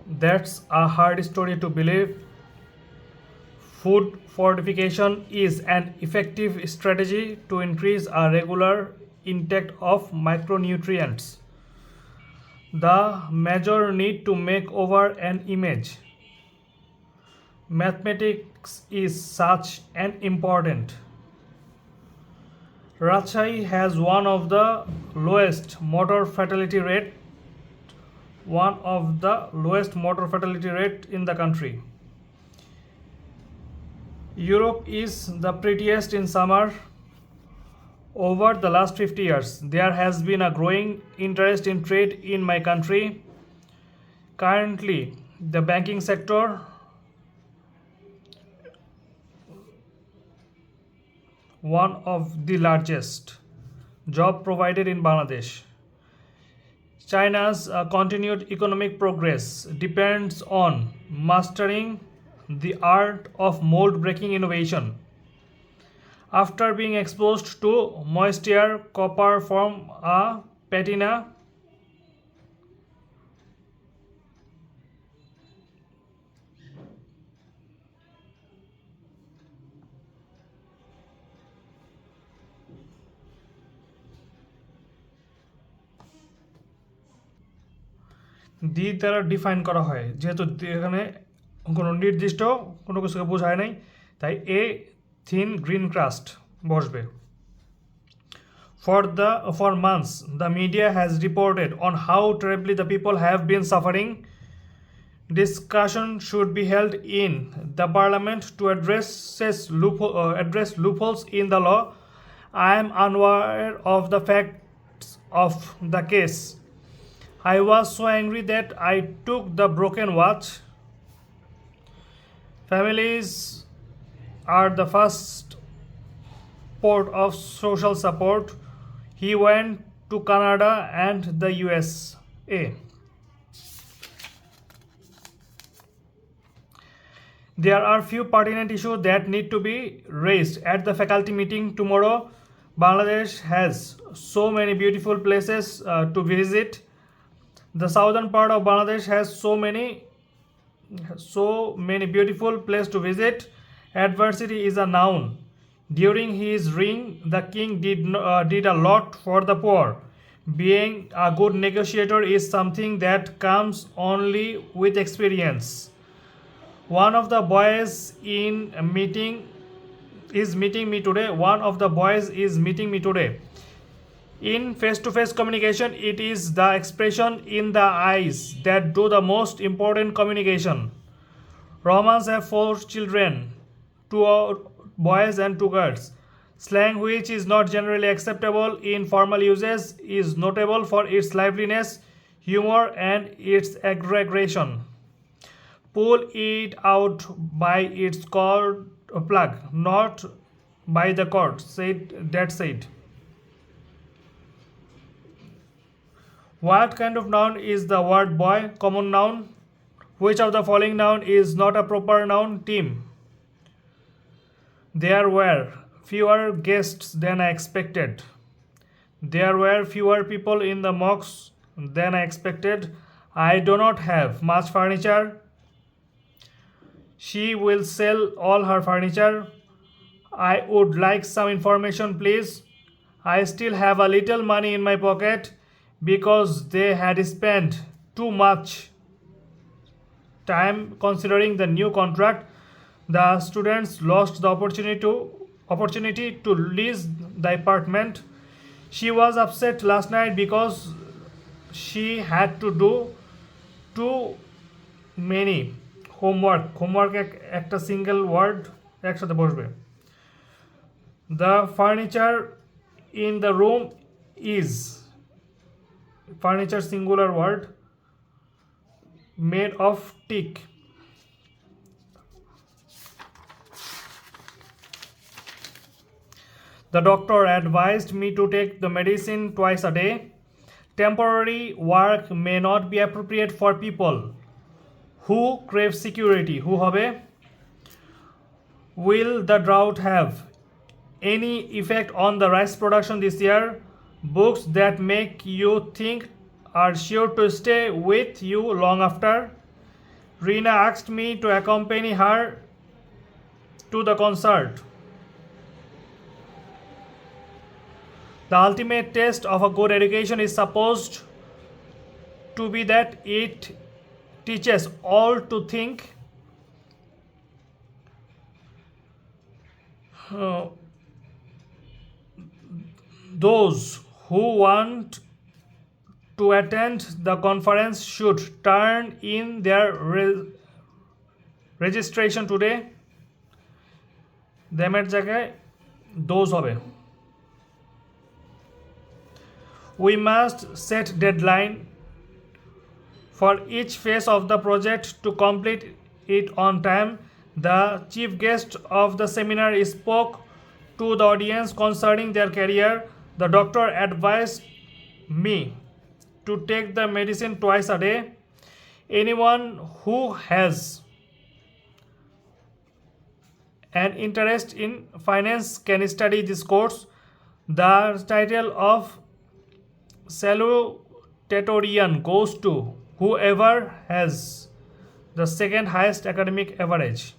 That's a hard story to believe. Food fortification is an effective strategy to increase a regular intake of micronutrients. The major need to make over an image. Mathematics is such an important. Rajshahi has one of the lowest motor fatality rate in the country. Europe is the prettiest in summer. Over the last 50 years, there has been a growing interest in trade in my country. Currently, the banking sector, one of the largest job provided in Bangladesh. China's continued economic progress depends on mastering the art of mold breaking innovation. After being exposed to moisture, copper from a patina দি দ্বারা define করা হয়, যেহেতু এখানে কোনো নির্দিষ্ট কোনো কিছুকে বোঝায় নাই, তাই এ থিন গ্রিন ক্রাস্ট বসবে। For months, the media has reported on how terribly the people have been suffering. Discussion should be held in the parliament to address loopholes in the law. I am unaware of the facts of the case. I was so angry that I took the broken watch. Families are the first port of social support. He went to Canada and the USA. There are few pertinent issues that need to be raised at the faculty meeting tomorrow. Bangladesh has so many beautiful places to visit. The southern part of Bangladesh has so many beautiful places to visit. Adversity is a noun. During his reign, the king did a lot for the poor. Being a good negotiator is something that comes only with experience. One of the boys is meeting me today. One of the boys is meeting me today. In face-to-face communication, it is the expression in the eyes that do the most important communication. Romans have 4 children, 2 boys and 2 girls. Slang, which is not generally acceptable in formal uses, is notable for its liveliness, humor, and its aggregation. Pull it out by its cord plug, not by the cord, said. What kind of noun is the word boy? Common noun. Which of the following noun is not a proper noun? Team. There were fewer guests than I expected. There were fewer people in the mosque than I expected. I do not have much furniture. She will sell all her furniture. I would like some information, please. I still have a little money in my pocket because they had spent too much time considering the new contract. The students lost the opportunity to lease the apartment. She was upset last night because she had to do too many homework. Homework একটা single word একসাথে বসবে। The furniture in the room is furniture singular word made of teak. The doctor advised me to take the medicine twice a day. Temporary work may not be appropriate for people who crave security. Who হবে? Will the drought have any effect on the rice production this year? Books that make you think are sure to stay with you long after. Rina asked me to accompany her to the concert. The ultimate test of a good education is supposed to be that it teaches all to think. uh, those who want to attend the conference should turn in their registration today. দেমের জায়গায় those হবে। We must set deadline for each phase of the project to complete it on time. The chief guest of the seminar spoke to the audience concerning their career. The doctor advised me to take the medicine twice a day. Anyone who has an interest in finance can study this course. The title of salutatorian goes to whoever has the second highest academic average.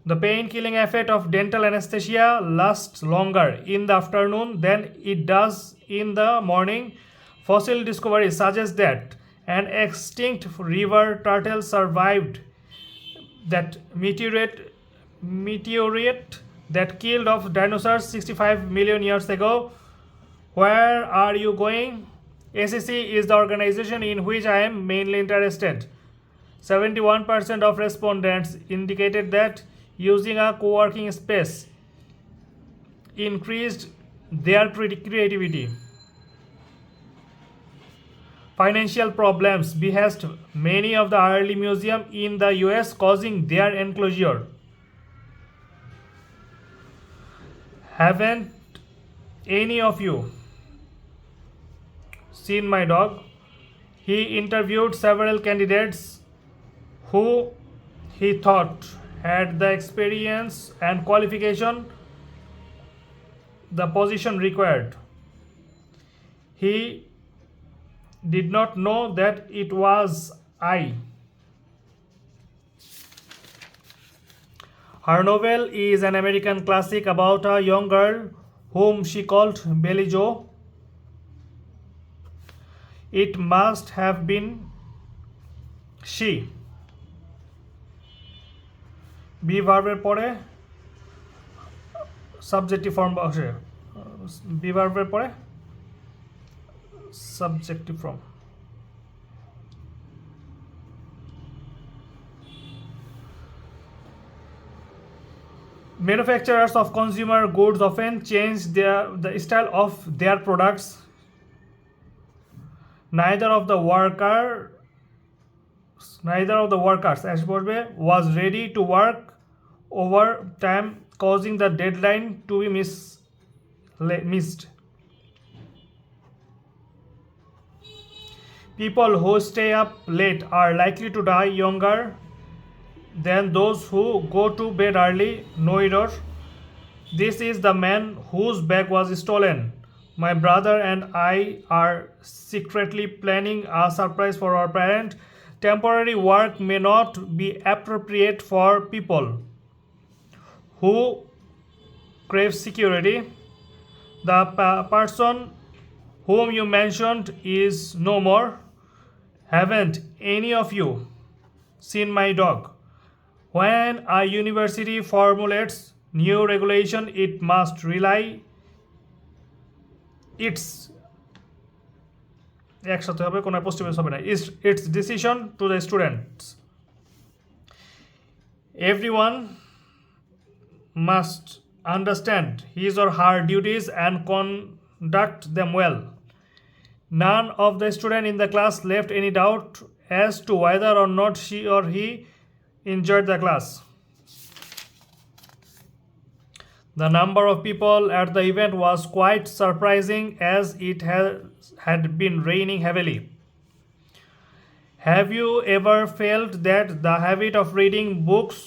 The pain-killing effect of dental anesthesia lasts longer in the afternoon than it does in the morning. Fossil discoveries suggest that an extinct river turtle survived that meteorite that killed off dinosaurs 65 million years ago. Where are you going? ACC is the organization in which I am mainly interested. 71% of respondents indicated that using a co-working space increased their creativity. Financial problems behest many of the early museums in the US, causing their enclosure. Haven't any of you seen my dog? He interviewed several candidates who he thought had the experience and qualification the position required. He did not know that it was I. Her novel is an American classic about a young girl whom she called Billy Joe. It must have been she. Be ভার্বের পরে subjective form বসে, be ভার্বের পরে subjective form. Manufacturers of consumer goods often change the style of their products. Neither of the workers as was ready to work overtime, causing the deadline to be missed. People who stay up late are likely to die younger than those who go to bed early. Noidor. This is the man whose bag was stolen. My brother and I are secretly planning a surprise for our parent. Temporary work may not be appropriate for people who crave security. The person whom you mentioned is no more. Haven't any of you seen my dog? When a university formulates new regulation, it must rely its একসাথে হবে, কোনো অ্যাপোস্ট্রোফি হবে না, its decision to the students. Everyone must understand his or her duties and conduct them well. None of the students in the class left any doubt as to whether or not she or he enjoyed the class. The number of people at the event was quite surprising as it had been raining heavily. Have you ever felt that the habit of reading books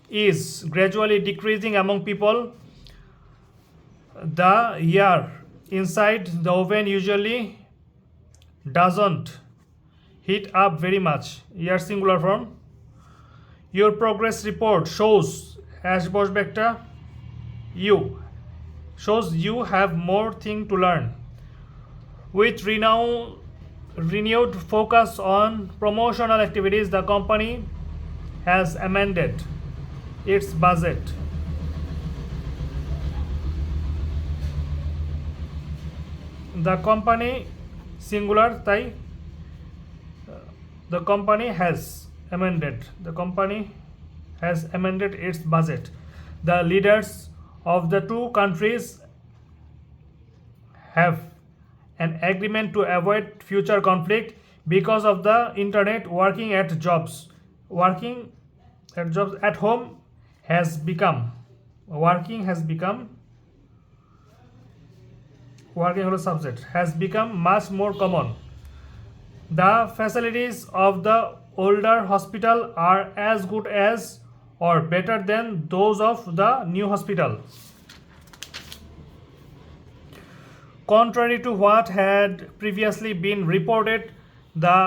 is gradually decreasing among people? The air inside the oven usually doesn't heat up very much. Here singular form. Your progress report shows as বসবে একটা you shows you have more thing to learn. With renewed focus on promotional activities, the company has amended its budget. The company singular তাই the company has amended its budget. The leaders of the two countries have an agreement to avoid future conflict because of the internet. Working at jobs at home has become working holo subject has become much more common. The facilities of the older hospital are as good as or better than those of the new hospital. Contrary to what had previously been reported, the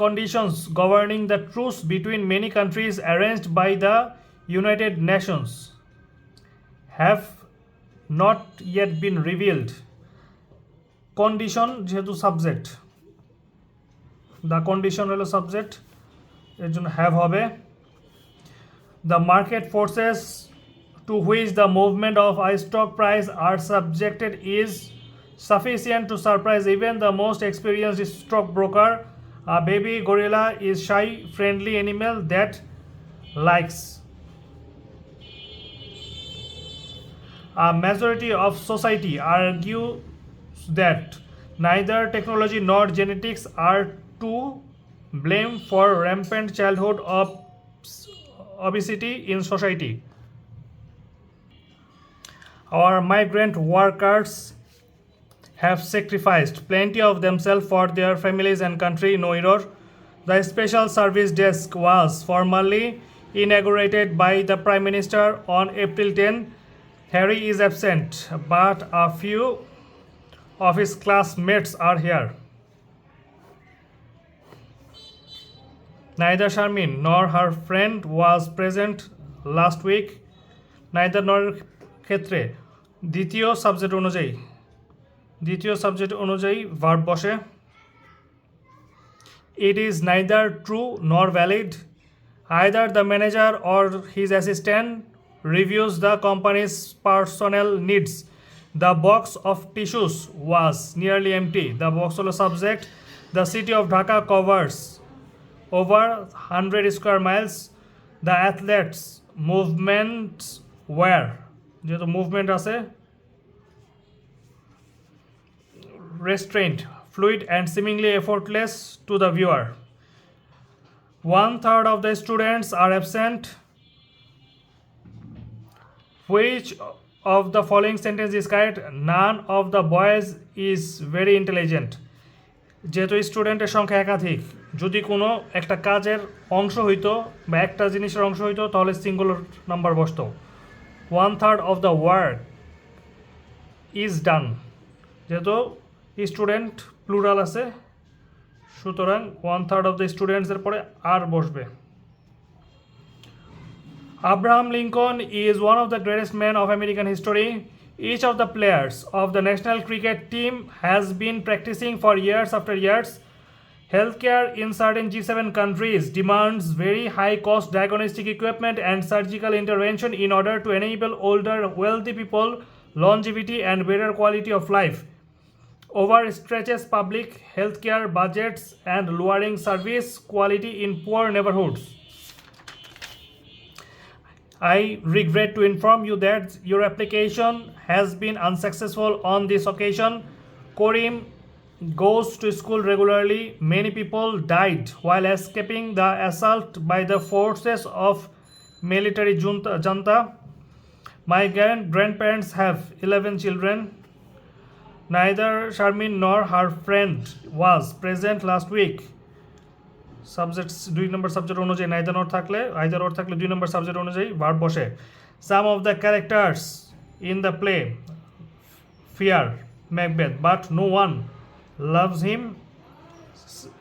conditions governing the truce between many countries arranged by the United Nations have not yet been revealed. Condition যেহেতু subject, the condition হলো subject, এর জন্য have হবে. The market forces to which the movement of a stock price are subjected is sufficient to surprise even the most experienced stockbroker. A baby gorilla is shy, friendly animal that likes. A majority of society argues that neither technology nor genetics are to blame for rampant childhood obesity in society. Our migrant workers have sacrificed plenty of themselves for their families and country. No error. The special service desk was formally inaugurated by the Prime Minister on April 10. Harry is absent, but a few of his classmates are here. Neither Sharmin nor her friend was present last week. Neither nor ক্ষেত্রে দ্বিতীয় subject অনুযায়ী verb বসে. It is neither true nor valid. Either the manager or his assistant reviews the company's personnel needs. The box of tissues was nearly empty. The box হলো subject. The city of Dhaka covers over 100 square miles. The athletes' movements were যেহেতু movement আছে restrained, fluid and seemingly effortless to the viewer. 1/3 of the students are absent. Which of the following sentence is correct? None of the boys is very intelligent. যেহেতু স্টুডেন্টের সংখ্যা একাধিক, যদি কোনো একটা কাজের অংশ হইতো বা একটা জিনিসের অংশ হইতো তাহলে সিঙ্গুলার নাম্বার বসতো. 1/3 of the work is done. যেহেতু স্টুডেন্ট প্লুরাল আছে সুতরাং 1/3 of the স্টুডেন্টসের পরে আর বসবে. Abraham Lincoln is one of the greatest men of American history. Each of the players of the national cricket team has been practicing for years after years. Healthcare in certain G7 countries demands very high-cost diagnostic equipment and surgical intervention in order to enable older, wealthy people longevity and better quality of life. Overstretches public healthcare budgets and lowering service quality in poor neighborhoods. I regret to inform you that your application has been unsuccessful on this occasion. Korim goes to school regularly. Many people died while escaping the assault by the forces of military junta. My grandparents have 11 children. Neither Sharmin nor her friend was present last week. Subjects 2 number subject অনুযায়ী neither nor থাকলে either or থাকলে 2 number subject অনুযায়ী verb বসে. Some of the characters in the play fear Macbeth, but no one loves him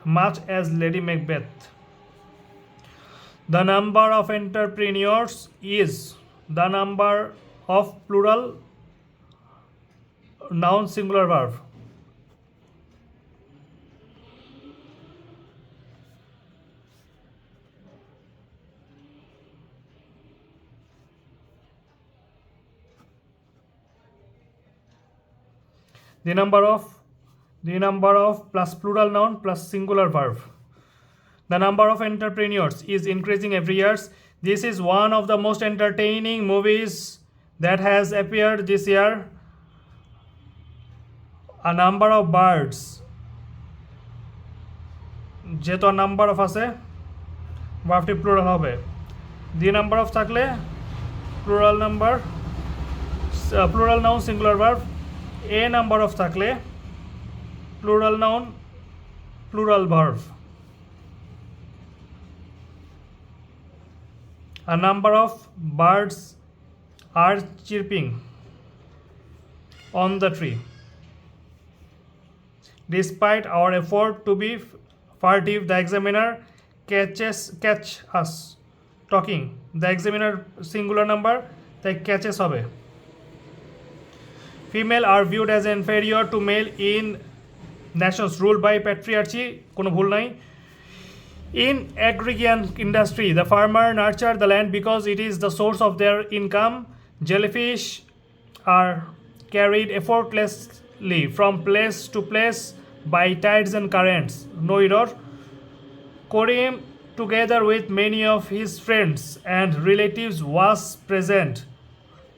much as Lady Macbeth. The number of entrepreneurs is the number of plural noun singular verb. The number of plus plural noun plus singular verb. The number of entrepreneurs is increasing every year. This is one of the most entertaining movies that has appeared this year. A number of birds, যেহেতু number of আছে ভার্বটি plural হবে। The number of থাকলে plural number plural noun singular verb. A number of থাকলে plural noun plural verb. A number of birds are chirping on the tree. Despite our effort to be furtive, the examiner catch us talking. The examiner singular number, তাই catches হবে। Female are viewed as inferior to male in nations ruled by patriarchy, কোনো ভুল নাই। In agrarian industry, the farmer nurture the land because it is the source of their income. Jellyfish are carried effortlessly from place to place by tides and currents. No error. Korim, together with many of his friends and relatives, was present.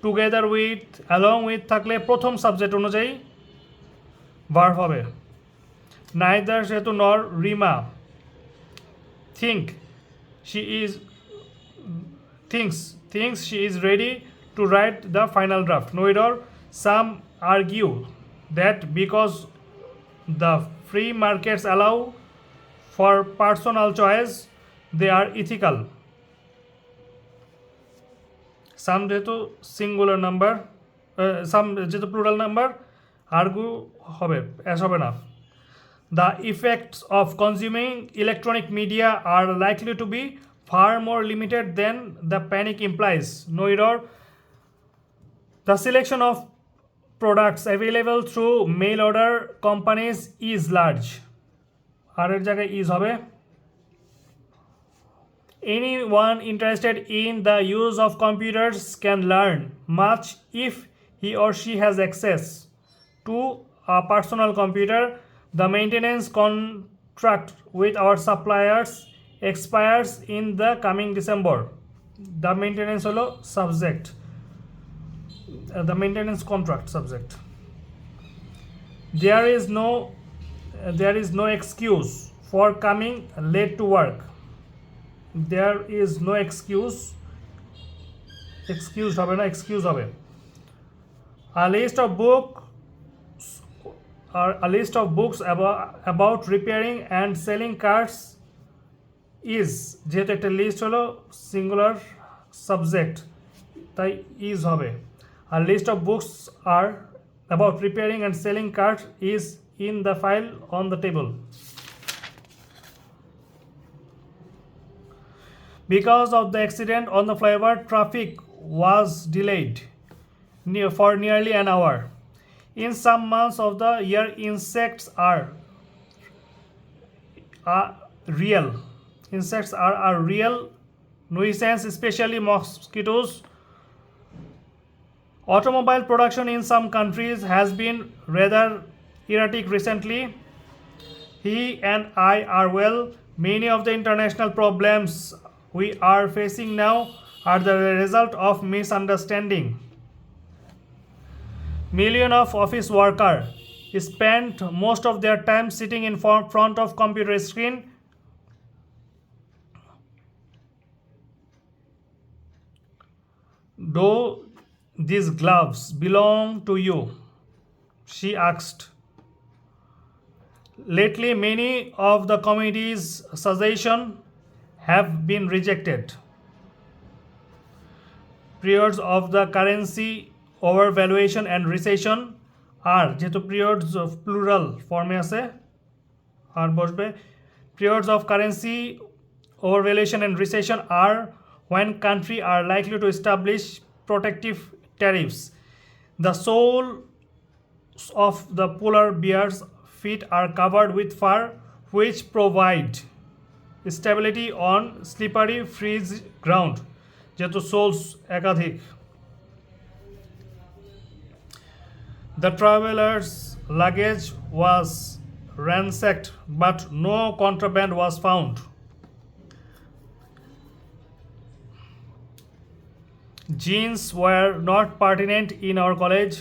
Together with, along with থাকলে প্রথম subject অনুযায়ী verb হবে। Neither সেতু nor Rima thinks she is ready to write the final draft. No error. Some argue that because the free markets allow for personal choice, they are ethical. Some যেহেতু singular number, সাম যেহেতু plural number, argue হবে, as হবে না। The effects of consuming electronic media are likely to be far more limited than the panic implies. No error. The selection of products available through mail order companies is large. আর এর জায়গায় is হবে। Anyone interested in the use of computers can learn much if he or she has access to a personal computer. The maintenance contract with our suppliers expires in the coming December. The maintenance holo subject. The maintenance contract subject. There is no excuse for coming late to work. There is no excuse হবে না, excuse হবে। A list of books about repairing and selling cars is, যেহেতু একটা list হলো singular subject তাই is হবে। A list of books are about repairing and selling cars is in the file on the table. Because of the accident on the flyover, traffic was delayed for nearly an hour. In some months of the year, insects are real. Insects are a real nuisance, especially mosquitoes. Automobile production in some countries has been rather erratic recently. He and I are well. Many of the international problems we are facing now are the result of misunderstanding. Millions of office workers spend most of their time sitting in front of computer screen. Do these gloves belong to you? She asked. Lately, many of the committee's suggestions have been rejected. Periods of the currency overvaluation and recession are, যেহেতু periods of plural form আছে আর বসবে periods of currency overvaluation and recession are when country are likely to establish protective tariffs. The soles of the polar bear's feet are covered with fur, which provide stability on slippery freeze ground. যেহেতু sols একাধিক The traveler's luggage was ransacked, but no contraband was found. Jeans were not pertinent in our college.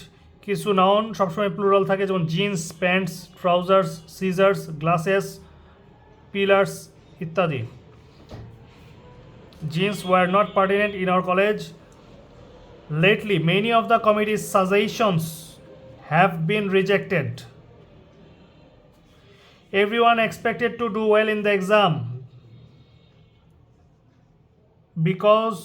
কিছু noun সবসময় plural থাকে, যেমন jeans, pants, trousers, scissors, glasses, pliers ইত্যাদি। Jeans were not pertinent in our college. Lately, many of the committee's suggestions have been rejected. Everyone expected to do well in the exam because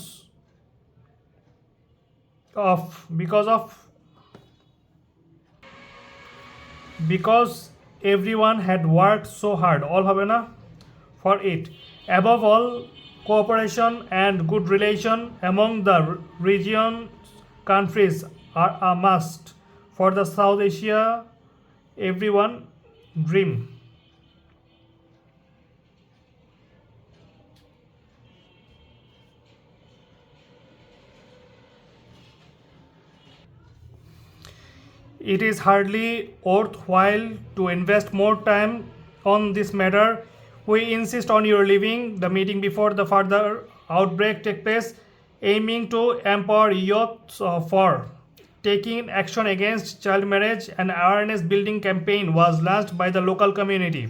everyone had worked so hard. All হবে না for it. Above all, cooperation and good relation among the region's countries are a must for the South Asia everyone dream. It is hardly worthwhile to invest more time on this matter. We insist on your leaving the meeting before the further outbreak take place, aiming to empower youth for taking action against child marriage. An awareness building campaign was launched by the local community.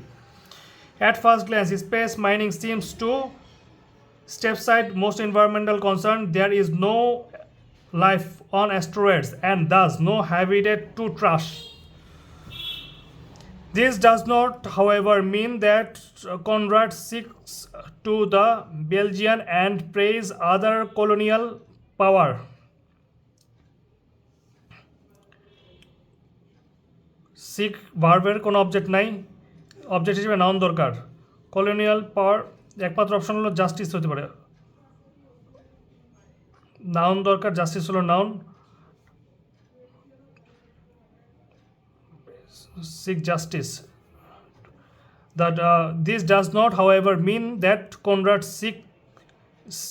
At first glance, space mining seems to step aside most environmental concern. There is no life on asteroids and thus no habitat to trash. This does not, however, mean that Conrad seeks to the Belgian and praise other colonial power. সিক ভার্বের কোনো object নাই, object হিসেবে noun দরকার। Colonial পাওয়ার একমাত্র option হলো justice হতে পারে, নাউন দরকার, জাস্টিস হলো noun. Seek justice. That this does not, however, mean that Conrad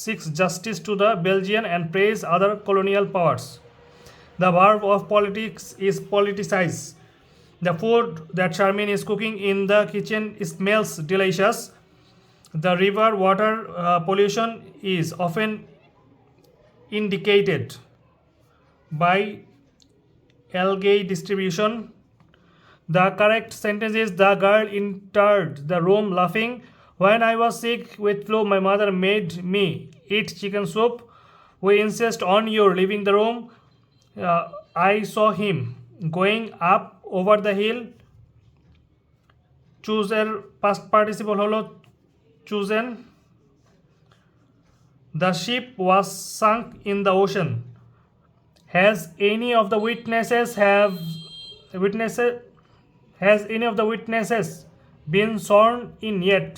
seeks justice to the Belgian and praise other colonial powers. The verb of politics is politicize. The food that Charmin is cooking in the kitchen smells delicious. The river water pollution is often indicated by algae distribution. The correct sentence is the girl entered the room laughing. When I was sick with flu, my mother made me eat chicken soup. We insist on your leaving the room. I saw him going up over the hill. Choose এর past participle হলো chosen. The ship was sunk in the ocean. Has any of the witnesses been sworn in yet?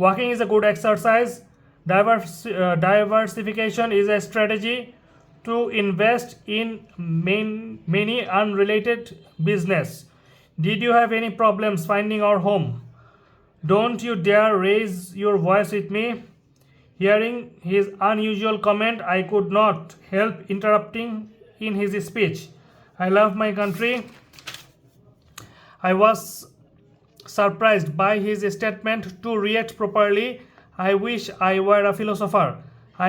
Walking is a good exercise. Diversification is a strategy to invest in many unrelated business. Did you have any problems finding our home? Don't you dare raise your voice with me. Hearing his unusual comment, I could not help interrupting in his speech. I love my country. I was surprised by his statement to react properly. I wish I were a philosopher.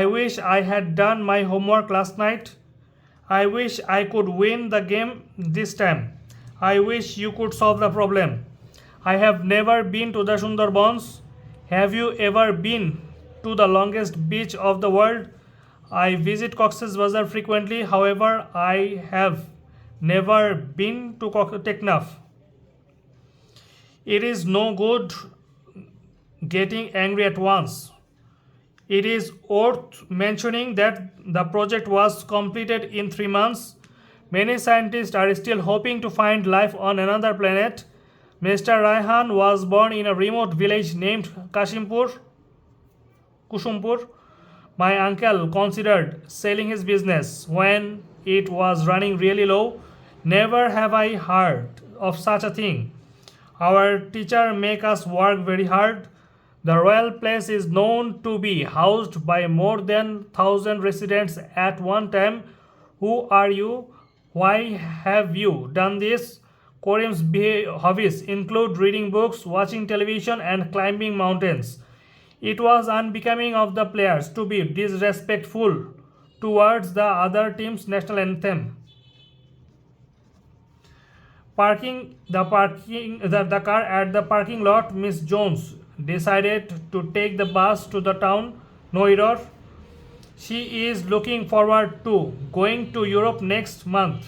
I wish I had done my homework last night. I wish I could win the game this time. I wish you could solve the problem. I have never been to the Sundarbans. Have you ever been to the longest beach of the world? I visit Cox's Bazar frequently. However, I have never been to Teknaf. It is no good getting angry at once. It is worth mentioning that the project was completed in 3 months. Many scientists are still hoping to find life on another planet. Mr. Raihan was born in a remote village named Kushumpur. My uncle considered selling his business when it was running really low. Never have I heard of such a thing. Our teacher make us work very hard. The royal place is known to be housed by more than 1,000 residents at one time. Who are you? Why have you done this? Karim's hobbies include reading books, watching television, and climbing mountains. It was unbecoming of the players to be disrespectful towards the other team's national anthem. The car at the parking lot. Miss Jones decided to take the bus to the town. No error. She is looking forward to going to Europe next month.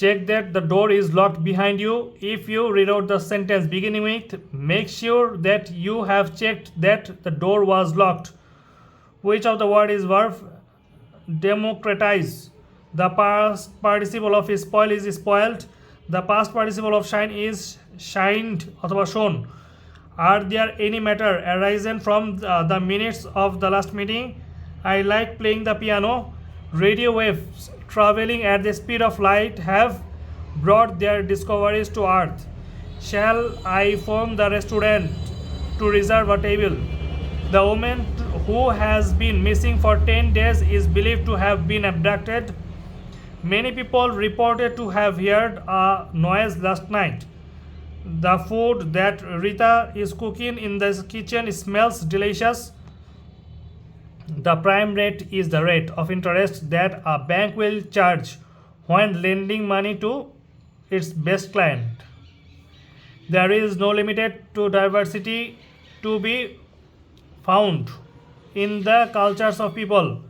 Check that the door is locked behind you. If you read out the sentence beginning with, make sure that you have checked that the door was locked. Which of the word is verb? Democratize. The past participle of spoil is spoiled. The past participle of shine is shined or shown. Are there any matter arisen from the minutes of the last meeting? I like playing the piano. Radio waves traveling at the speed of light have brought their discoveries to earth. Shall I phone the restaurant to reserve a table? The woman who has been missing for 10 days is believed to have been abducted. Many people reported to have heard a noise last night. The food that Rita is cooking in the kitchen smells delicious. The prime rate is the rate of interest that a bank will charge when lending money to its best client. There is no limit to diversity to be found in the cultures of people.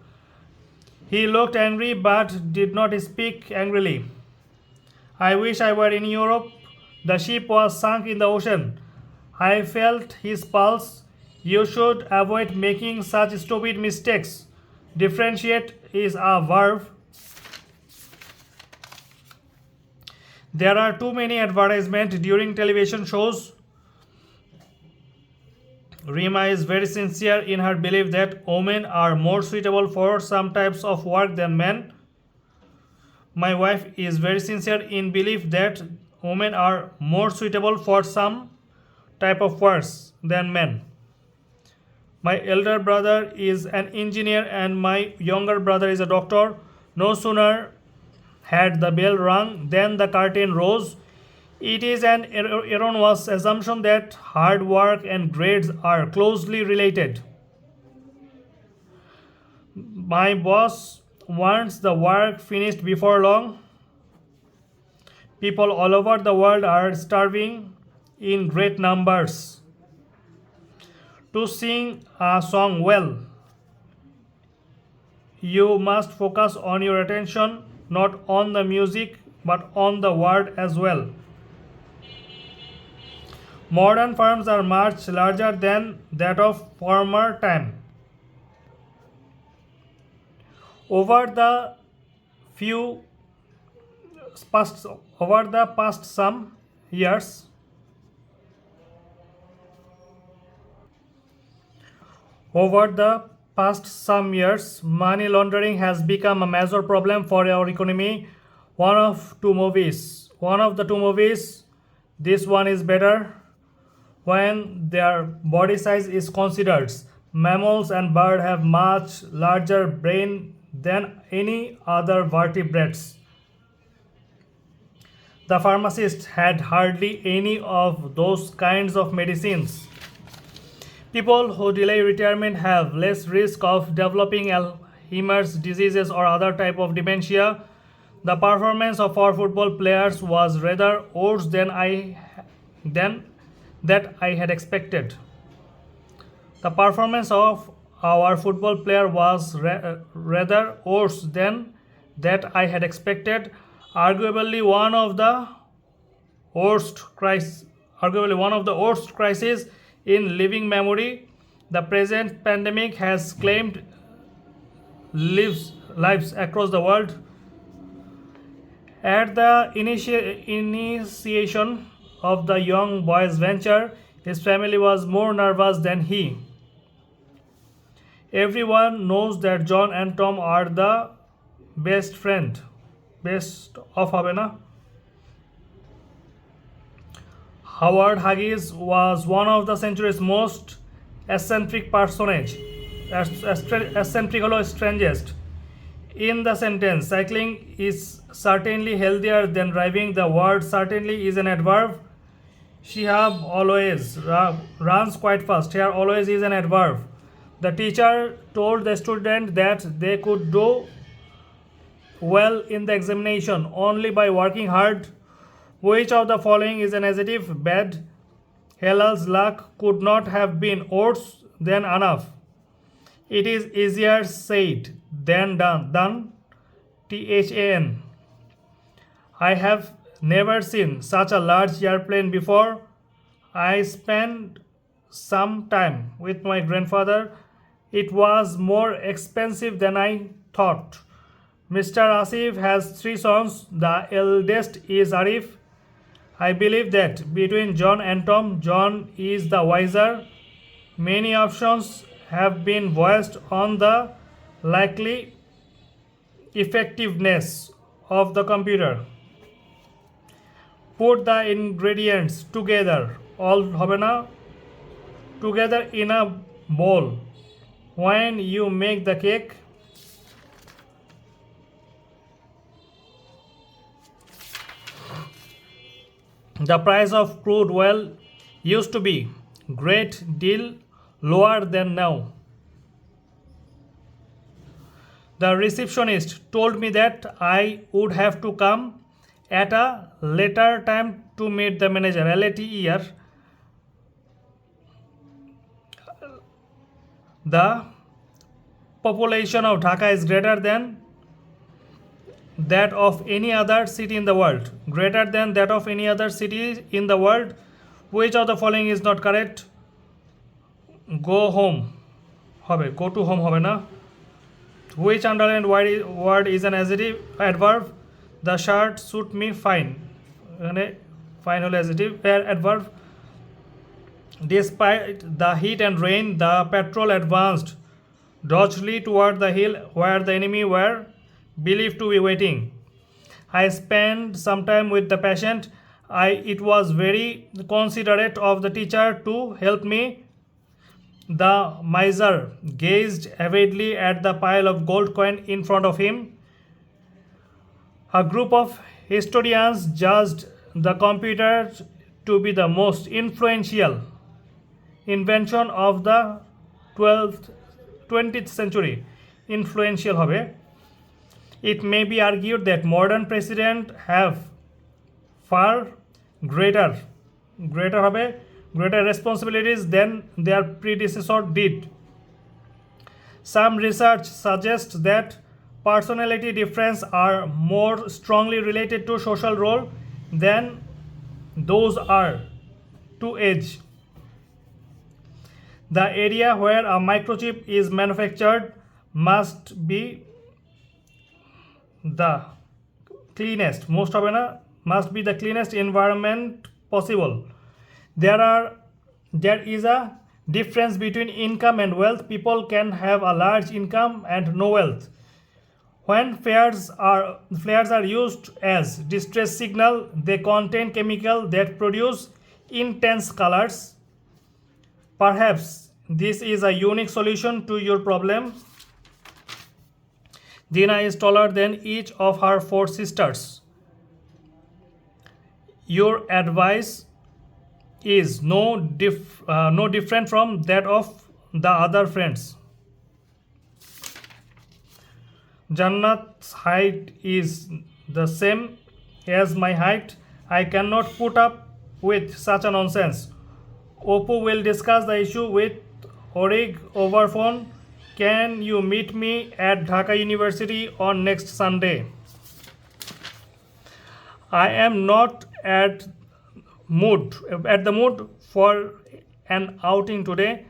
He looked angry but did not speak angrily. I wish I were in Europe. The ship was sunk in the ocean. I felt his pulse. You should avoid making such stupid mistakes. Differentiate is a verb. There are too many advertisements during television shows. Rima is very sincere in her belief that women are more suitable for some types of work than men. My wife is very sincere in belief that women are more suitable for some type of works than men. My elder brother is an engineer and my younger brother is a doctor. No sooner had the bell rung than the curtain rose. It is an erroneous assumption that hard work and grades are closely related. My boss wants the work finished before long. People all over the world are starving in great numbers. To sing a song well, you must focus on your attention not on the music but on the word as well. Modern firms are much larger than that of former time. Over the few over the past some years, money laundering has become a major problem for our economy. One of the two movies, this one is better when their body size is considered. Mammals and birds have much larger brain than any other vertebrates. The pharmacist had hardly any of those kinds of medicines. People who delay retirement have less risk of developing Alzheimer's diseases or other type of dementia. The performance of our football players was rather worse than that I had expected. The performance of our football player was rather worse than that I had expected. Arguably one of the worst crises in living memory. The present pandemic has claimed lives across the world. At the initiation of the young boy's venture, his family was more nervous than he. Everyone knows that John and Tom are the best friend. Best of হবে না? Howard Hughes was one of the century's most eccentric personage. Eccentric হলো strangest. In the sentence, cycling is certainly healthier than driving. The word certainly is an adverb. She have always runs quite fast. Here always is an adverb. The teacher told the student that they could do well in the examination only by working hard. Which of the following is an adjective? Bad. Helal's luck could not have been worse than enough. It is easier said than done. THAN. I have never seen such a large airplane before. I spent some time with my grandfather. It was more expensive than I thought. Mr. Asif has 3 sons. The eldest is Arif. I believe that between John and Tom, John is the wiser. Many options have been voiced on the likely effectiveness of the computer. Put the ingredients together. All হবে না? Together in a bowl. When you make the cake, the price of crude oil used to be great deal lower than now. The receptionist told me that I would have to come at a later time to meet the manager. LATER. The population of Dhaka is greater than that of any other city in the world. Greater than that of any other city in the world. Which of the following is not correct? Go home হবে, go to home হবে না? Which underlined word is an adverb? The shirt suit me fine. এখানে fine হলো adverb. Despite the heat and rain, the patrol advanced doggedly toward the hill where the enemy were believed to be waiting. I spent some time with the patient. It was very considerate of the teacher to help me. The miser gazed avidly at the pile of gold coin in front of him. A group of historians judged the computer to be the most influential invention of the 20th century. Influential হবে. It may be argued that modern presidents have far greater responsibilities than their predecessor did. Some research suggests that personality differences are more strongly related to social role than those are to age. The area where a microchip is manufactured must be the cleanest, most হবে না, must be the cleanest environment possible. There is a difference between income and wealth. People can have a large income and no wealth. When flares are used as distress signal, they contain chemicals that produce intense colors. Perhaps this is a unique solution to your problem. Dina is taller than each of her 4 sisters. Your advice is no different from that of the other friends. Jannat's height is the same as my height. I cannot put up with such a nonsense. Oppo will discuss the issue with Orig over phone. Can you meet me at Dhaka University on next Sunday? I am not at the mood for an outing today.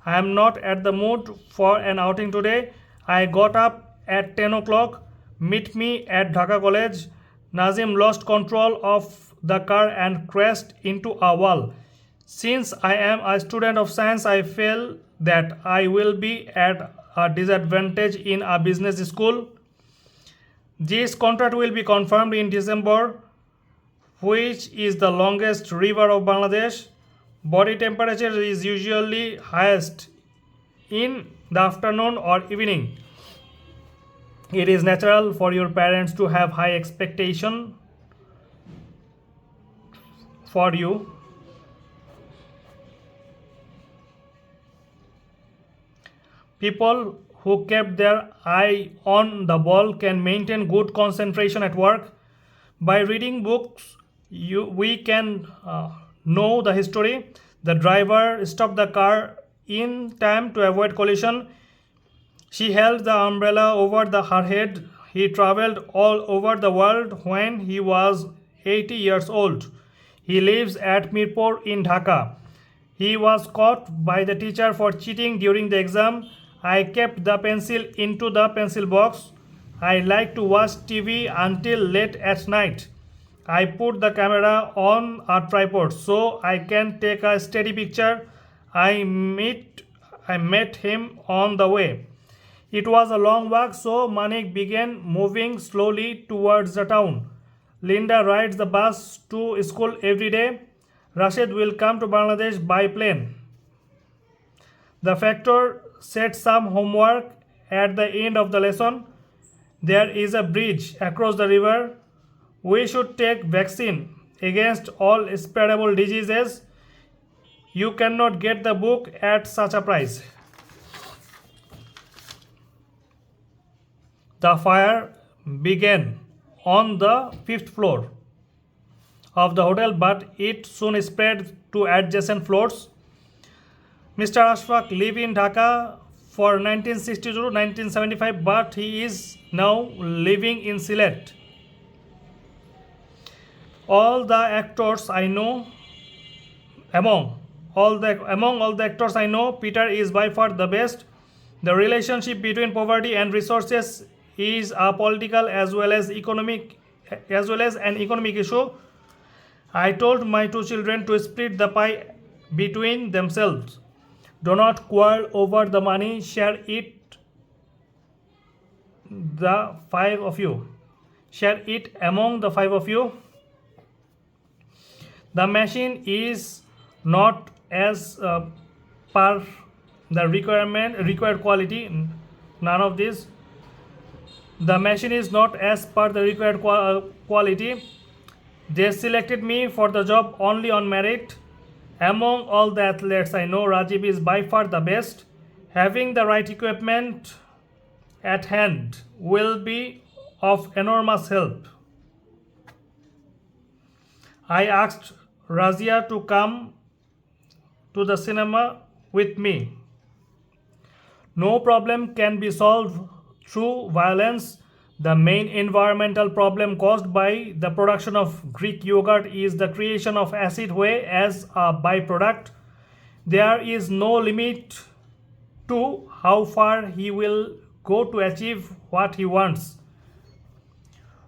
I am not at the mood for an outing today. I got up at 10 o'clock. Meet me at Dhaka College. Nazim lost control of the car and crashed into a wall. Since I am a student of science, I feel that I will be at a disadvantage in a business school. This contract will be confirmed in December, which is the longest river of Bangladesh. Body temperature is usually highest in the afternoon or evening. It is natural for your parents to have high expectation for you. People who kept their eye on the ball can maintain good concentration at work. By reading books, we can know the history. The driver stopped the car in time to avoid collision. She held the umbrella over her head. He traveled all over the world when he was 80 years old. He lives at Mirpur in Dhaka. He was caught by the teacher for cheating during the exam. I kept the pencil into the pencil box. I like to watch TV until late at night. I put the camera on a tripod so I can take a steady picture. I met him on the way. It was a long walk, so Manik began moving slowly towards the town. Linda rides the bus to school every day. Rashid will come to Bangladesh by plane. The factor set some homework at the end of the lesson. There is a bridge across the river. We should take vaccine against all spreadable diseases. You cannot get the book at such a price. The fire began on the fifth floor of the hotel, but it soon spread to adjacent floors. Mr. Ashfaq lived in Dhaka for 1962 to 1975, but he is now living in Sylhet. All the actors I know, among all the actors I know, Peter is by far the best. The relationship between poverty and resources is a political as well as an economic issue. I told my two children to split the pie between themselves. Do not quarrel over the money, share it the five of you. Share it among the five of you. The machine is not as per the required quality. None of this. The machine is not as per the required quality. They selected me for the job only on merit. Among all the athletes I know, Rajiv is by far the best. Having the right equipment at hand will be of enormous help. I asked Razia to come to the cinema with me. No problem can be solved through violence. The main environmental problem caused by the production of Greek yogurt is the creation of acid whey as a byproduct. There is no limit to how far he will go to achieve what he wants.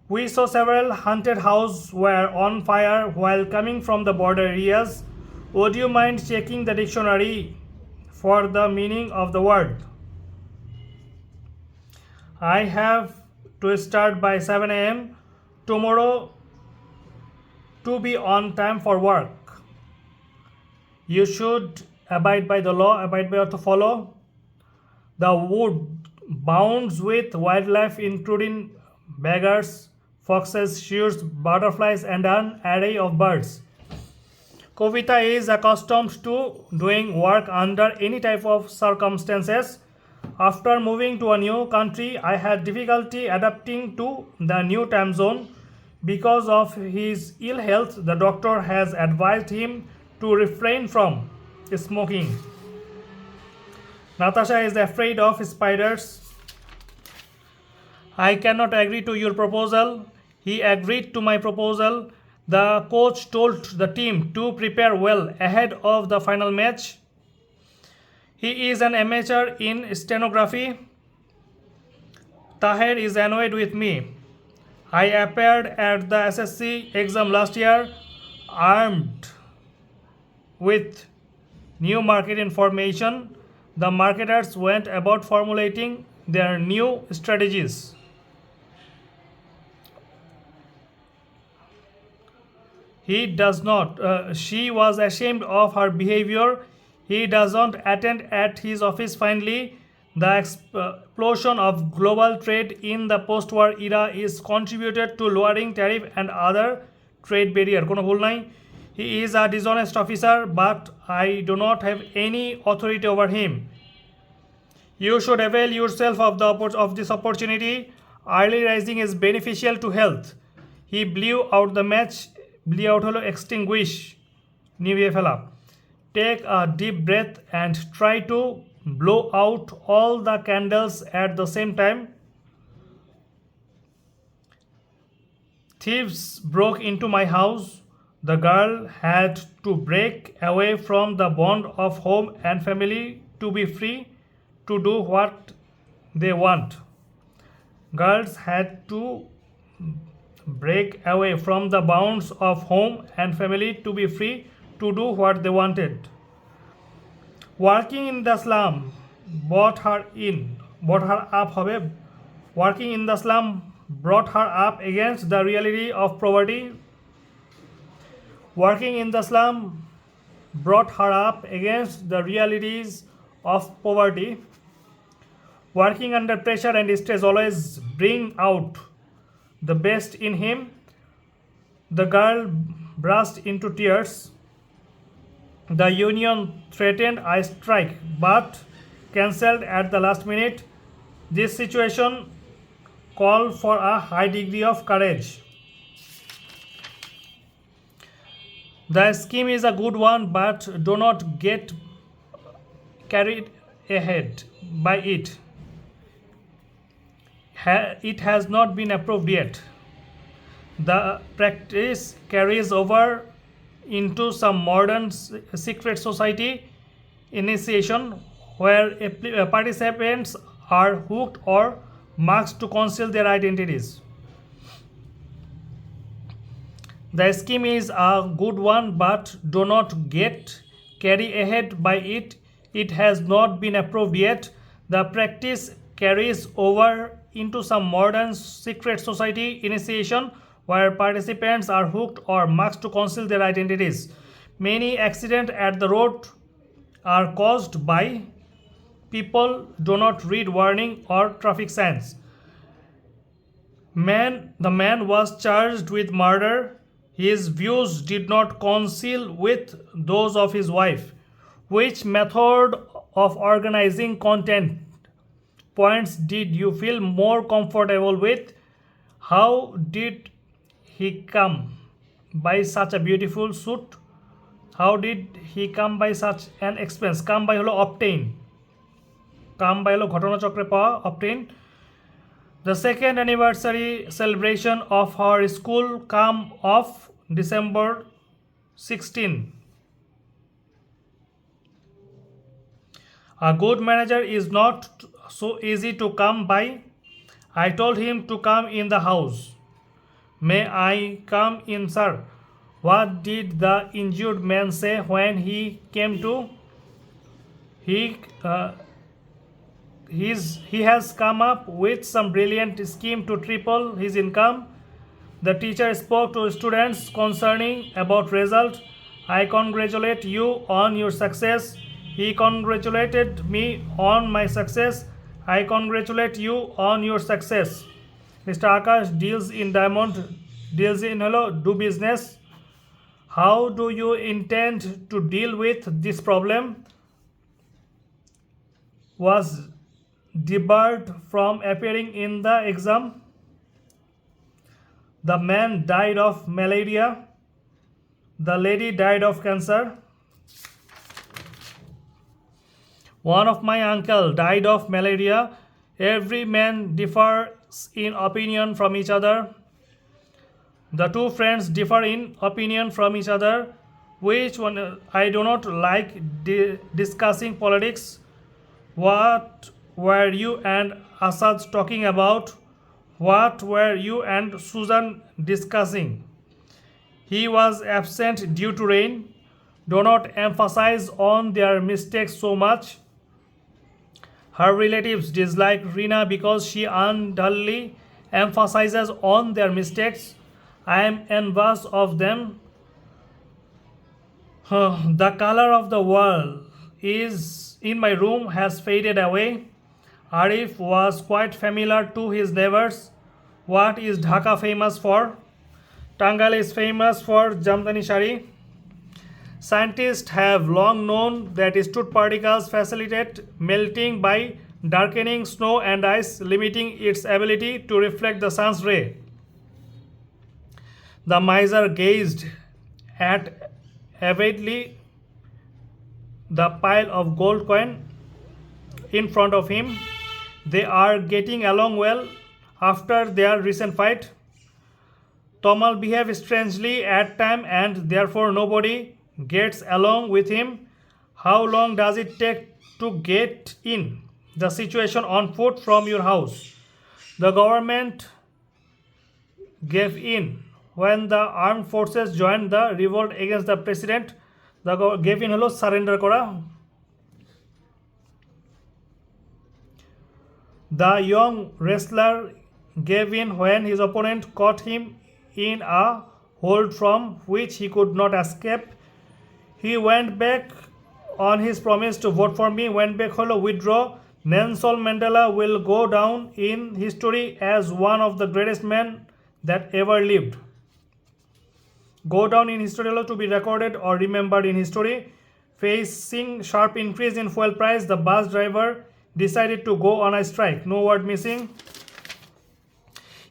We saw several haunted houses were on fire while coming from the border areas. Would you mind checking the dictionary for the meaning of the word? I have to start by 7 a.m. tomorrow to be on time for work. You should abide by the law, abide by to follow. The wood bounds with wildlife including beggars, foxes, shrews, butterflies and an array of birds. Kovita is accustomed to doing work under any type of circumstances. After moving to a new country, I had difficulty adapting to the new time zone. Because of his ill health, the doctor has advised him to refrain from smoking. Natasha is afraid of spiders. I cannot agree to your proposal. He agreed to my proposal. The coach told the team to prepare well ahead of the final match. He is an amateur in stenography. Tahir is annoyed with me. I appeared at the SSC exam last year armed with new market information. The marketers went about formulating their new strategies. He does not. She was ashamed of her behavior. He doesn't attend at his office. Finally, the explosion of global trade in the post-war era is contributed to lowering tariff and other trade barrier. কোনো ভুল নাই. He is a dishonest officer, but I do not have any authority over him. You should avail yourself of this opportunity. Early rising is beneficial to health. He blew out the match. Blew out হলো extinguish. নিভিয়ে ফেলা. Take a deep breath and try to blow out all the candles at the same time. Thieves broke into my house. The girl had to break away from the bond of home and family to be free to do what they want. Girls had to break away from the bounds of home and family to be free to do what they wanted. Working in the slum brought her up working in the slum brought her up against the reality of poverty. Working in the slum brought her up against the realities of poverty. Working under pressure and stress always bring out the best in him. The girl burst into tears. The union threatened a strike but cancelled at the last minute. This situation called for a high degree of courage. The scheme is a good one, but do not get carried ahead by it. It has not been approved yet. The practice carries over into some modern secret society initiation where participants are hooked or masked to conceal their identities. The scheme is a good one, but do not get carried ahead by it. It has not been approved yet. The practice carries over into some modern secret society initiation where participants are hooked or masked to conceal their identities. Many accidents at the road are caused by people do not read warning or traffic signs. The man was charged with murder. His views did not coincide with those of his wife. Which method of organizing content points did you feel more comfortable with? How did he come by such a beautiful suit? How did he come by such an expense? Come by হলো obtain. Come by হলো ঘটনাচক্রে পাওয়া obtain. The second anniversary celebration of our school come off December 16. A good manager is not so easy to come by. I told him to come in the house. May I come in, sir? What did the injured man say when he came to? He has come up with some brilliant scheme to triple his income. The teacher spoke to students concerning about result. I congratulate you on your success. He congratulated me on my success. I congratulate you on your success. Mr. Akash deals in diamond, deals in do business. How do you intend to deal with this problem? Was debarred from appearing in the exam. The man died of malaria. The lady died of cancer. One of my uncle died of malaria. Every man differs in opinion from each other. The two friends differ in opinion from each other. Which one? I do not like discussing politics. What were you and Assad talking about? What were you and Susan discussing? He was absent due to rain. Do not emphasize on their mistakes so much. Her relatives dislike Rina because she unduly emphasizes on their mistakes. I am envious of them. The color of the wall is in my room has faded away. Arif was quite familiar to his neighbors. What is Dhaka famous for? Tangal is famous for Jamdani Shari. Scientists have long known that stroke particles facilitate melting by darkening snow and ice, limiting its ability to reflect the sun's ray. The miser gazed at avidly the pile of gold coin in front of him. They are getting along well after their recent fight. Tomal behaves strangely at times and therefore nobody gets along with him. How long does it take to get in? The situation on foot from your house. The government gave in when the armed forces joined the revolt against the president. The gave in হলো surrender করা. The young wrestler gave in when his opponent caught him in a hold from which he could not escape. He went back on his promise to vote for me. Went back holo withdraw. Nelson Mandela will go down in history as one of the greatest men that ever lived. Go down in history to be recorded or remembered in history. Facing sharp increase in fuel price, the bus driver decided to go on a strike. No word missing.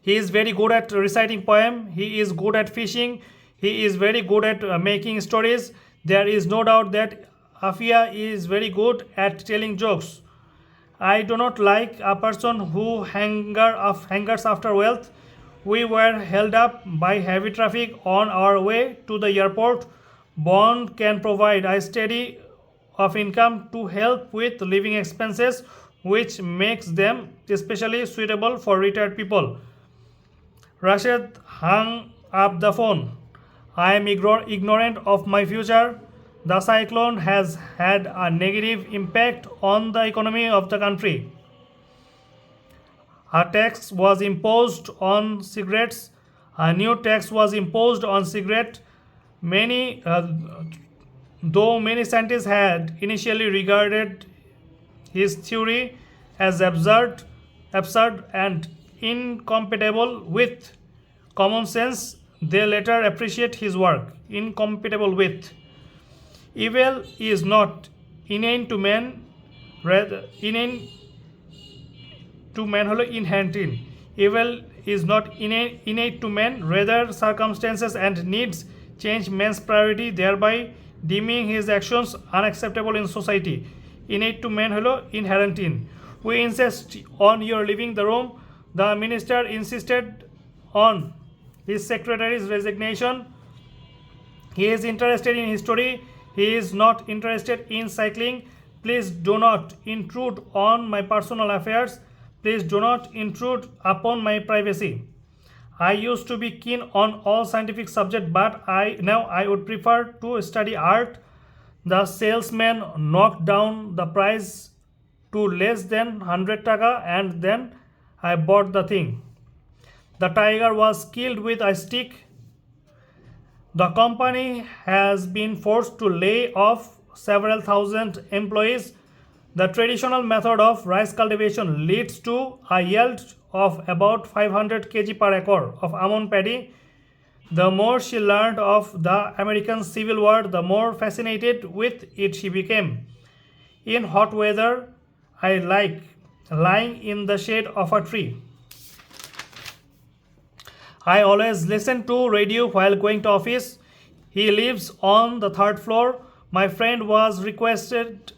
He is very good at reciting poem. He is good at fishing. He is very good at making stories. There is no doubt that Afia is very good at telling jokes. I do not like a person who hangers after wealth. We were held up by heavy traffic on our way to the airport. Bond can provide a steady of income to help with living expenses, which makes them especially suitable for retired people. Rashid hung up the phone. I am ignorant of my future. The cyclone has had a negative impact on the economy of the country. A tax was imposed on cigarettes. A new tax was imposed on cigarette. Though many scientists had initially regarded his theory as absurd and incompatible with common sense, they later appreciate his work. Incompatible with. Evil is not inane to man, rather inherent in. Evil is not innate to man, rather circumstances and needs change man's priority, thereby deeming his actions unacceptable in society. Innate to man হলো inherent in. We insist on your leaving the room. The minister insisted on his secretary's resignation. He is interested in history. He is not interested in cycling. Please do not intrude on my personal affairs. Please do not intrude upon my privacy. I used to be keen on all scientific subjects, but now I would prefer to study art. The salesman knocked down the price to less than 100 taka and then I bought the thing. The tiger was killed with a stick. The company has been forced to lay off several thousand employees. The traditional method of rice cultivation leads to a yield of about 500 kg per acre of almond paddy. The more she learned of the American Civil War, the more fascinated with it she became. In hot weather, I like lying in the shade of a tree. I always listen to radio while going to office. He lives on the 3rd floor. My friend was requested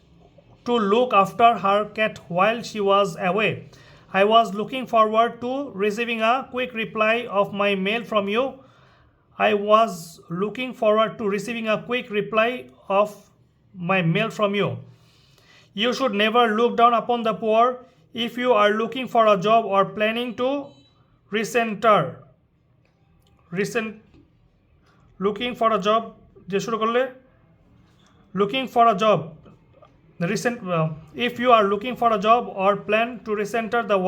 to look after her cat while she was away. I was looking forward to receiving a quick reply of my mail from you. I was looking forward to receiving a quick reply of my mail from you. You should never look down upon the poor. If you are looking for a job or planning to recenter recent looking for a job দিয়ে শুরু করলে looking for a job if you are looking for a job or plan to recenter the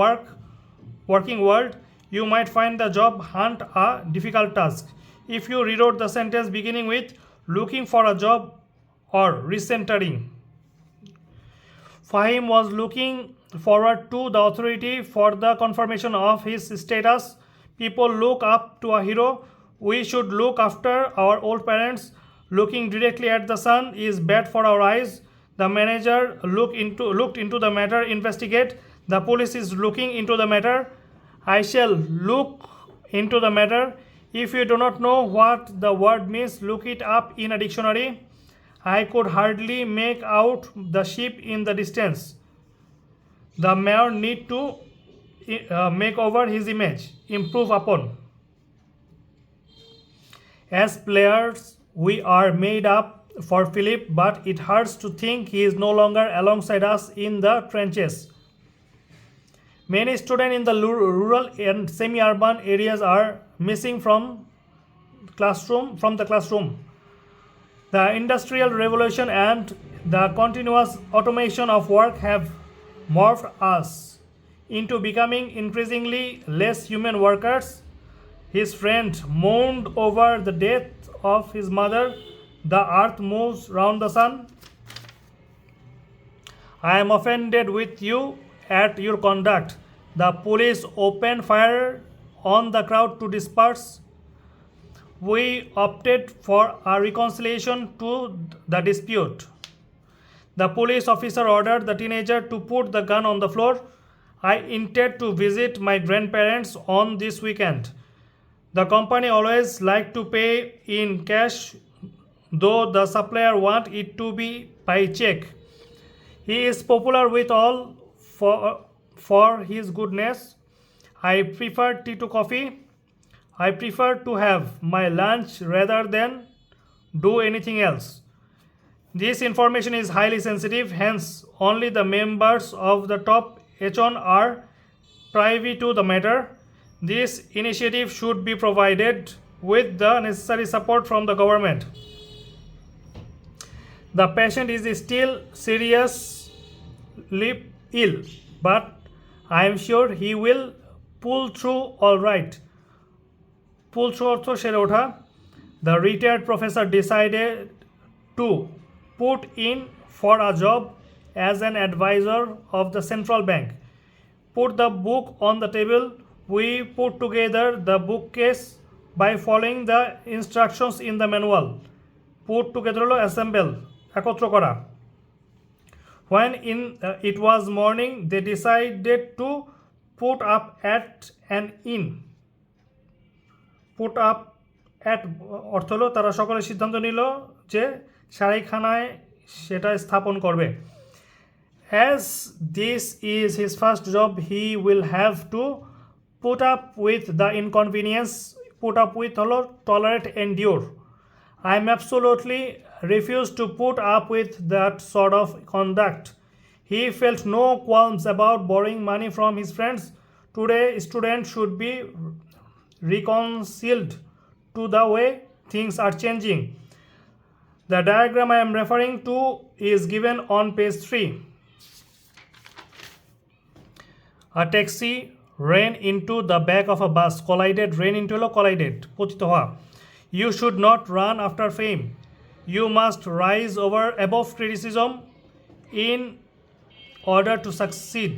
working world, you might find the job hunt a difficult task. If you rewrote the sentence beginning with looking for a job or recentering, Fahim was looking forward to the authority for the confirmation of his status. People look up to a hero. We should look after our old parents. Looking directly at the sun is bad for our eyes. The manager looked into the matter, investigate. The police is looking into the matter. I shall look into the matter. If you do not know what the word means, look it up in a dictionary. I could hardly make out the sheep in the distance. The mayor need to make over his image, improve upon. As players, we are made up for Philip, but it hurts to think he is no longer alongside us in the trenches. Many students in the rural and semi-urban areas are missing from the classroom. The industrial revolution and the continuous automation of work have morphed us into becoming increasingly less human workers. His friend mourned over the death of his mother. The earth moves round the sun. I am offended with you at your conduct. The police opened fire on the crowd to disperse. We opted for a reconciliation to the dispute. The police officer ordered the teenager to put the gun on the floor. I intend to visit my grandparents on this weekend. The company always like to pay in cash, though the supplier want it to be by check. He is popular with all for his goodness. I prefer tea to coffee. I prefer to have my lunch rather than do anything else. This information is highly sensitive, hence only the members of the top echelon are privy to the matter. This initiative should be provided with the necessary support from the government. The patient is still seriously ill, but I am sure he will pull through all right. Pull through অর্থ সেরে ওঠা. The retired professor decided to put in for a job as an advisor of the central bank. Put the book on the table. We put together the bookcase by following the instructions in the manual. Put together হলো assemble, একত্র করা. When it was morning, they decided to put up at an inn. Put up at অর্থ হলো তারা সকলে সিদ্ধান্ত নিল যে সারাইখানায় সেটা স্থাপন করবে. As this is his first job, he will have to put up with the inconvenience. Put up with হলো tolerate, endure. I am absolutely refused to put up with that sort of conduct. He felt no qualms about borrowing money from his friends. Today, students should be reconciled to the way things are changing. The diagram I am referring to is given on page 3. A taxi ran into the back of a bus. Collided, ran into collided. পতিত হওয়া. You should not run after fame. You must rise above criticism in order to succeed.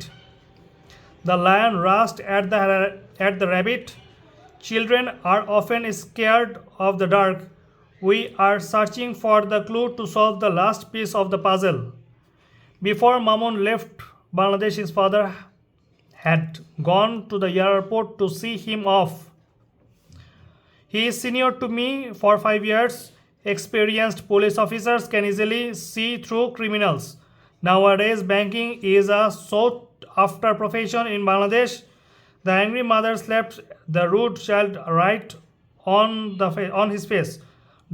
The lion rushed at the rabbit. Children are often scared of the dark. We are searching for the clue to solve the last piece of the puzzle. Before Mamun left Bangladesh, his father had gone to the airport to see him off. He is senior to me for 5 years. Experienced police officers can easily see through criminals. Nowadays, banking is a sought-after profession in Bangladesh. The angry mother slapped the rude child right on his face.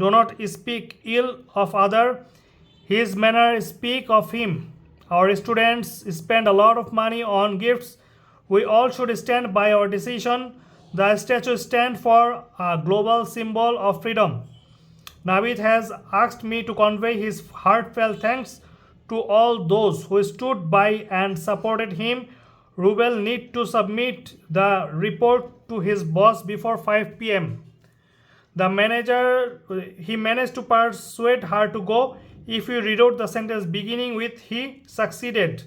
Do not speak ill of other. His manner speak of him. Our students spend a lot of money on gifts. We all should stand by our decision. The statue stands for a global symbol of freedom. Navid has asked me to convey his heartfelt thanks to all those who stood by and supported him. Rubel need to submit the report to his boss before 5 p.m. The manager he managed to persuade her to go. If you rewrote the sentence beginning with he succeeded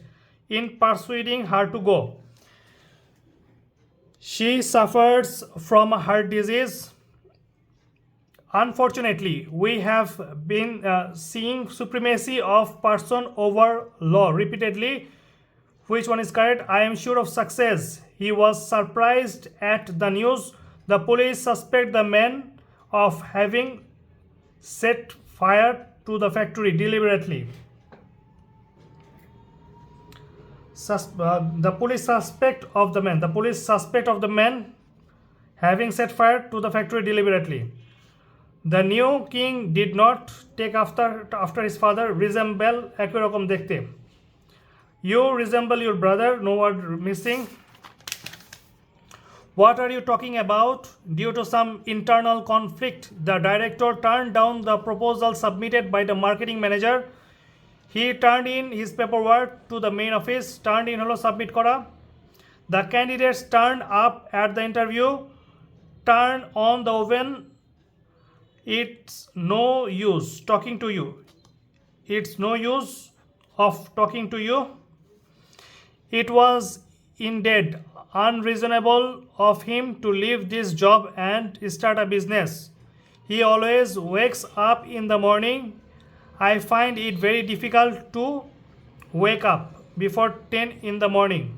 in persuading her to go. She suffers from a heart disease. Unfortunately, we have been seeing supremacy of person over law repeatedly. Which one is correct? I am sure of success. He was surprised at the news. The police suspect the man of having set fire to the factory deliberately. The police suspect of the man having set fire to the factory deliberately. The new king did not take after his father, resemble একই রকম দেখতে. You resemble your brother, no word missing. What are you talking about? Due to some internal conflict, the director turned down the proposal submitted by the marketing manager. He turned in his paperwork to the main office. Turned in holo submit kora. The candidates turned up at the interview. Turn on the oven. It's no use talking to you. It's no use of talking to you. It was indeed unreasonable of him to leave this job and start a business. He always wakes up in the morning. I find it very difficult to wake up before 10 in the morning.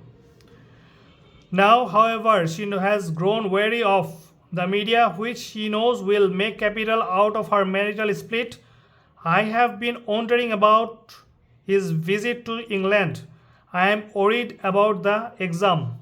Now, however, she has grown wary of the media, which she knows will make capital out of her marital split. I have been wondering about his visit to England. I am worried about the exam.